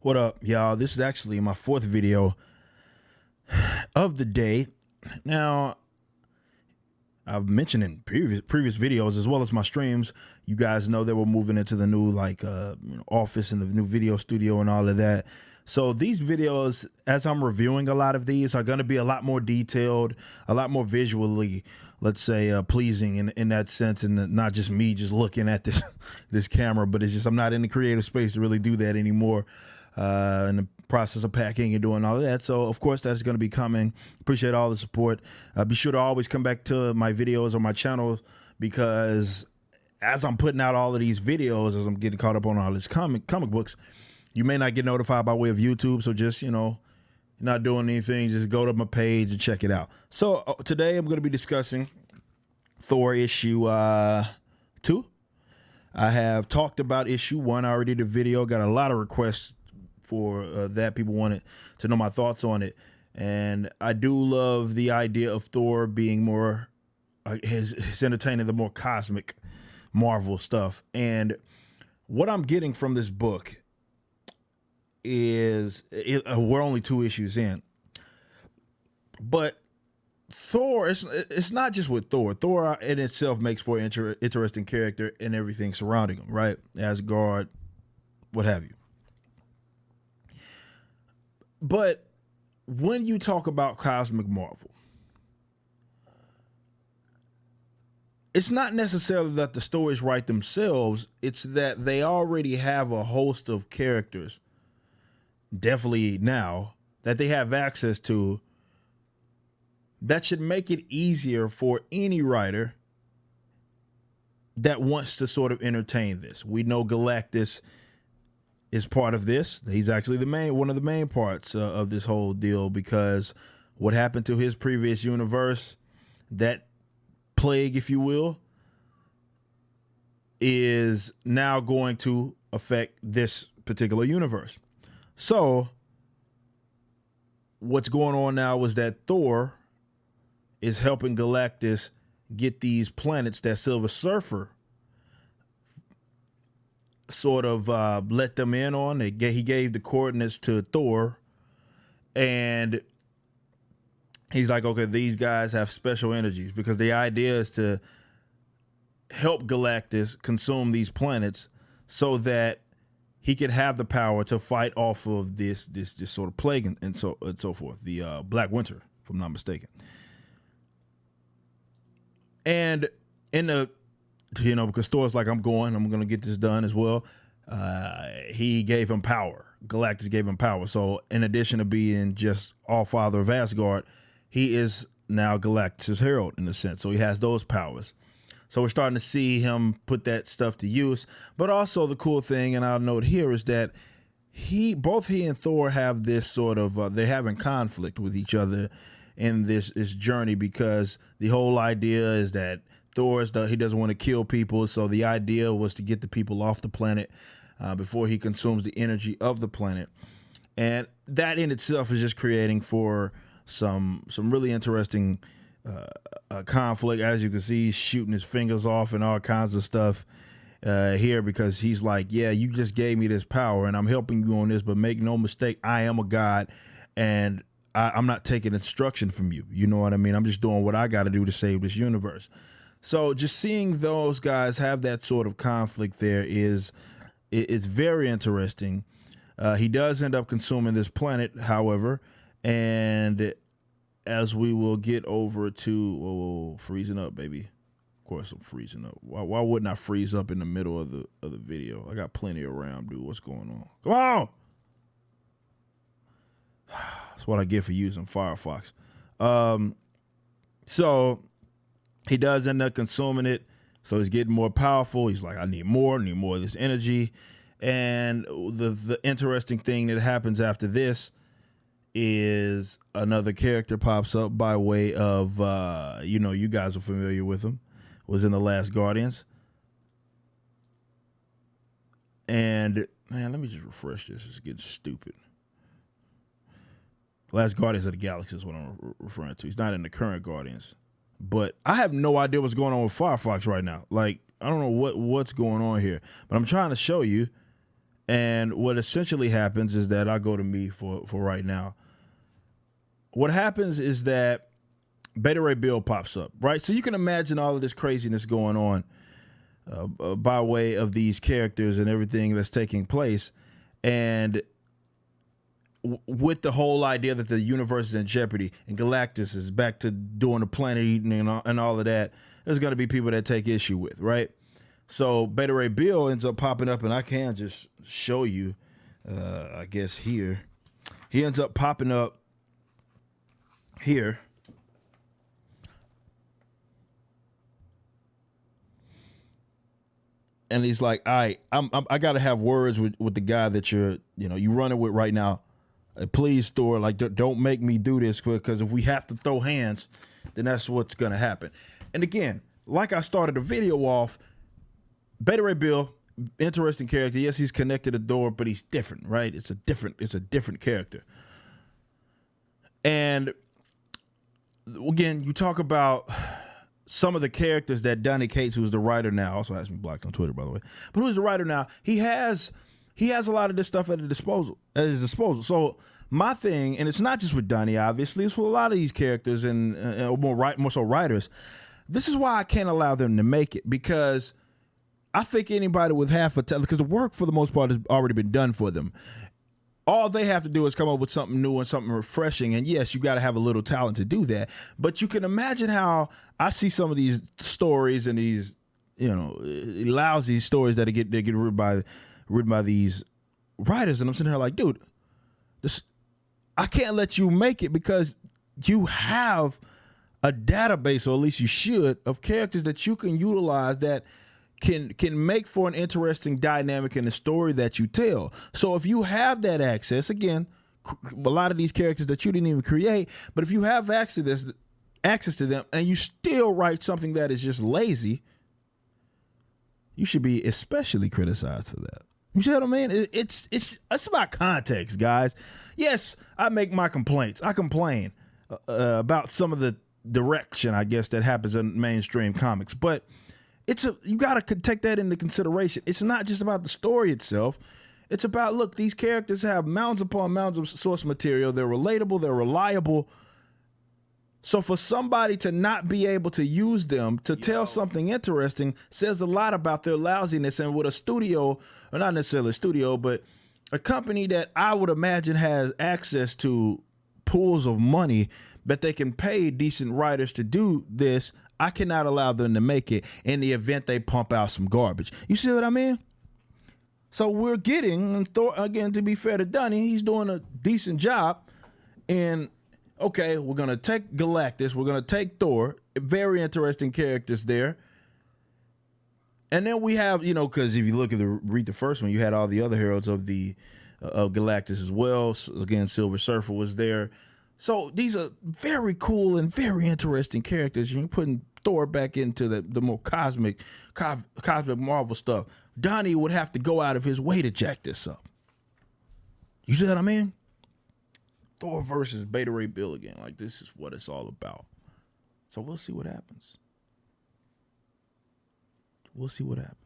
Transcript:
What up, y'all? This is actually my fourth video of the day. Now, I've mentioned in previous videos as well as my streams, you guys know that we're moving into the new office and the new video studio and all of that. So these videos, as I'm reviewing a lot of these, are going to be a lot more detailed, a lot more visually, let's say, pleasing in that sense, and not just me just looking at this this camera, but it's just I'm not in the creative space to really do that anymore. In the process of packing and doing all of that. So, of course, that's going to be coming. Appreciate all the support. Be sure to always come back to my videos on my channel, because as I'm putting out all of these videos, as I'm getting caught up on all these comic books, you may not get notified by way of YouTube. So just, not doing anything, just go to my page and check it out. So today I'm going to be discussing Thor issue 2. I have talked about issue 1. I already did a video, got a lot of requests for that. People wanted to know my thoughts on it, and I do love the idea of Thor being more his entertaining, the more cosmic Marvel stuff. And what I'm getting from this book is we're only 2 issues in, but Thor, it's not just with Thor. Thor in itself makes for an interesting character and everything surrounding him, right? Asgard, what have you. But when you talk about cosmic Marvel, it's not necessarily that the stories write themselves. It's that they already have a host of characters, definitely now, that they have access to, that should make it easier for any writer that wants to sort of entertain this. We know Galactus is part of this. He's actually one of the main parts of this whole deal, because what happened to his previous universe, that plague, if you will, is now going to affect this particular universe. So what's going on now is that Thor is helping Galactus get these planets that Silver Surfer sort of let them in on. He gave the coordinates to Thor, and he's like, okay, these guys have special energies, because the idea is to help Galactus consume these planets so that he could have the power to fight off of this sort of plague and so forth, the Black Winter, if I'm not mistaken. And in the, because Thor's like, I'm going to get this done as well. He gave him power. Galactus gave him power. So in addition to being just all father of Asgard, he is now Galactus' herald in a sense. So he has those powers. So we're starting to see him put that stuff to use. But also the cool thing, and I'll note here, is that both he and Thor have this sort of, they're having conflict with each other in this journey, because the whole idea is that he doesn't want to kill people. So the idea was to get the people off the planet before he consumes the energy of the planet. And that in itself is just creating for some really interesting conflict. As you can see, he's shooting his fingers off and all kinds of stuff here, because he's like, yeah, you just gave me this power and I'm helping you on this, but make no mistake, I am a god, and I'm not taking instruction from you. You know what I mean? I'm just doing what I got to do to save this universe. So just seeing those guys have that sort of conflict there it's very interesting. He does end up consuming this planet, however, and as we will get over to freezing up, baby. Of course I'm freezing up. Why wouldn't I freeze up in the middle of the video? I got plenty of RAM, dude. What's going on? Come on. That's what I get for using Firefox. So he does end up consuming it. So he's getting more powerful. He's like, I need more of this energy. And the interesting thing that happens after this is another character pops up by way of, you guys are familiar with him, was in The Last Guardians. And man, let me just refresh this. It's getting stupid. Last Guardians of the Galaxy is what I'm referring to. He's not in the current Guardians. But I have no idea what's going on with Firefox right now. Like, I don't know what's going on here. But I'm trying to show you. And what essentially happens is that I go to me for right now. What happens is that Beta Ray Bill pops up, right? So you can imagine all of this craziness going on by way of these characters and everything that's taking place. And with the whole idea that the universe is in jeopardy and Galactus is back to doing the planet eating and all of that, there's going to be people that take issue with, right? So Beta Ray Bill ends up popping up, and I can just show you, I guess here. He ends up popping up here. And he's like, all right, I got to have words with the guy that you running with right now. Please, Thor, like, don't make me do this, because if we have to throw hands, then that's what's going to happen. And again, like I started the video off, Beta Ray Bill, interesting character. Yes, he's connected to Thor, but he's different, right? It's a different character. And again, you talk about some of the characters that Donny Cates, who's the writer now, also has me blocked on Twitter, by the way, but who's the writer now, he has a lot of this stuff at his disposal. So my thing, and it's not just with Donny, obviously, it's with a lot of these characters and more so writers. This is why I can't allow them to make it, because I think anybody with half a talent, because the work for the most part has already been done for them. All they have to do is come up with something new and something refreshing. And yes, you got to have a little talent to do that. But you can imagine how I see some of these stories and these, lousy stories that get written by these writers, and I'm sitting here like, dude, I can't let you make it, because you have a database, or at least you should, of characters that you can utilize that can make for an interesting dynamic in the story that you tell. So if you have that access, again, a lot of these characters that you didn't even create, but if you have access to them and you still write something that is just lazy, you should be especially criticized for that. You see what I mean? It's about context, guys. Yes, I make my complaints. I complain about some of the direction, I guess, that happens in mainstream comics, but you got to take that into consideration. It's not just about the story itself. It's about, look, these characters have mounds upon mounds of source material. They're relatable. They're reliable. So for somebody to not be able to use them to tell something interesting says a lot about their lousiness. And with a studio, or not necessarily a studio, but a company that I would imagine has access to pools of money that they can pay decent writers to do this, I cannot allow them to make it in the event they pump out some garbage. You see what I mean? So we're getting, and Thor, again, to be fair to Donny, he's doing a decent job. And okay, we're going to take Galactus, we're going to take Thor, very interesting characters there. And then we have, because if you read the first one, you had all the other heroes of Galactus as well. So again, Silver Surfer was there. So these are very cool and very interesting characters. You're putting Thor back into the more cosmic Marvel stuff. Donny would have to go out of his way to jack this up. You see what I mean? Thor versus Beta Ray Bill again. Like, this is what it's all about. So we'll see what happens. We'll see what happens.